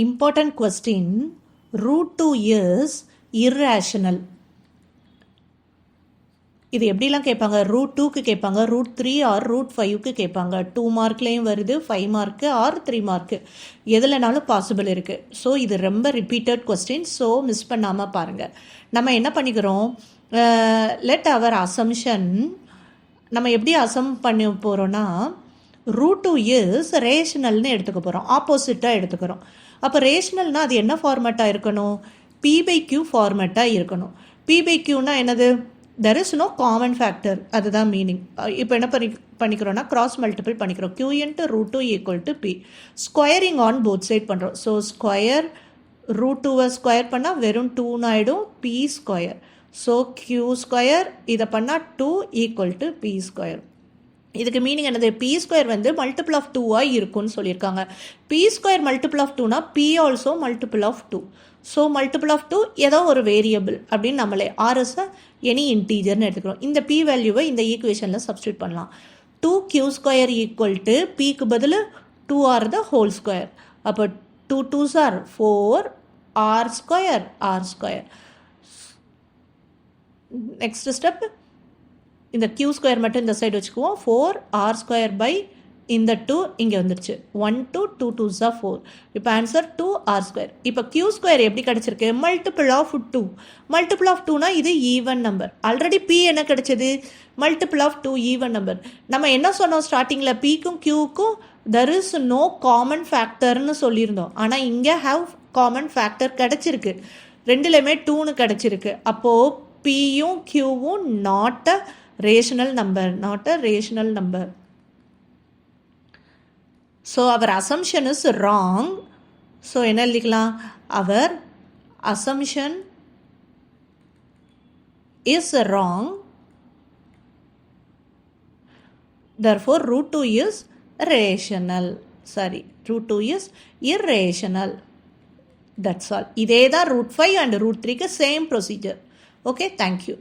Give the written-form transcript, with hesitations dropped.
Important question. Root 2 is irrational. இது எப்படிலாம் கேட்பாங்க? ரூட் 2க்கு கேட்பாங்க, ரூட் 3 ஆர் ரூட் 5க்கு கேட்பாங்க. 2 மார்க்லேயும் வருது, 5 மார்க்கு ஆர் 3 மார்க்கு, எதுலனாலும் பாசிபிள் இருக்குது. ஸோ இது ரொம்ப ரிப்பீட்டட் கொஸ்டின், ஸோ மிஸ் பண்ணாமல் பாருங்கள். நம்ம என்ன பண்ணிக்கிறோம், லெட் அவர் அசம்ஷன் நம்ம எப்படி அசம் பண்ண போகிறோன்னா, ரூட் 2 இஸ் ரேஷனல்னு எடுத்துக்க போகிறோம், ஆப்போசிட்டாக எடுத்துக்கிறோம். அப்போ ரேஷனல்னால் அது என்ன ஃபார்மேட்டாக இருக்கணும்? P/Q ஃபார்மேட்டாக இருக்கணும். P/Qனா என்னது? There is no common factor, அதுதான் மீனிங். இப்போ என்ன பண்ணிக்கிறோன்னா கிராஸ் மல்டிபிள் பண்ணிக்கிறோம். Q × root 2 equal to P. Squaring on both side பண்ணுறோம். ஸோ ஸ்கொயர் ரூட் 2வை ஸ்கொயர் பண்ணால் வெறும் 2 ஆகிடும், P square. So Q square இதை பண்ணால் 2 ஈக்குவல் டு P ஸ்கொயர். இதுக்கு மீனிங் என்னது? P ஸ்கொயர் வந்து மல்டிபிள் ஆஃப் 2ஆக இருக்கும்னு சொல்லியிருக்காங்க. P ஸ்கொயர் மல்டிபிள் ஆஃப் 2னா P also multiple of 2. So multiple of 2 ஏதோ ஒரு வேரியபிள் அப்படின்னு நம்மளே ஆர்எஸ்ஸை எனி இன்டீஜர்னு எடுத்துக்கிறோம். இந்த P வேல்யூவை இந்த ஈக்குவேஷனில் சப்ஸ்டியூட் பண்ணலாம். 2Q ஸ்கொயர் ஈக்குவல் டு Pக்கு பதில் 2R த ஹோல் ஸ்கொயர். அப்போ 2 2s are 4 R square R square. Next step, இந்த Q ஸ்கொயர் மட்டும் இந்த சைடு வச்சுக்குவோம். 4R ஸ்கொயர் பை இந்த 2 இங்கே வந்துடுச்சு. 1 2 2 2s are 4. இப்போ ஆன்சர் 2R ஸ்கொயர். இப்போ Q ஸ்கொயர் எப்படி கிடச்சிருக்கு? Multiple of 2. மல்டிபிள் ஆஃப் 2னா இது ஈவன் நம்பர். ஆல்ரெடி P என்ன கிடச்சது? Multiple of 2 even number. நம்ம என்ன சொன்னோம் ஸ்டார்டிங்கில்? Pக்கும் Qக்கும் தெர் இஸ் நோ காமன் ஃபேக்டர்னு சொல்லியிருந்தோம். ஆனால் இங்கே ஹாவ் காமன் ஃபேக்டர் கிடச்சிருக்கு. ரெண்டுலேயுமே 2ன்னு கிடச்சிருக்கு. அப்போது Pயும் Qவும் not a rational number, not a rational number. So our assumption is wrong. So என்ன எழுதிக்கலாம்? Our assumption is wrong. Therefore root 2 is rational. Sorry, root 2 is irrational. That's all. இதே தான் root 5 and root 3க்கு same procedure. Okay, thank you.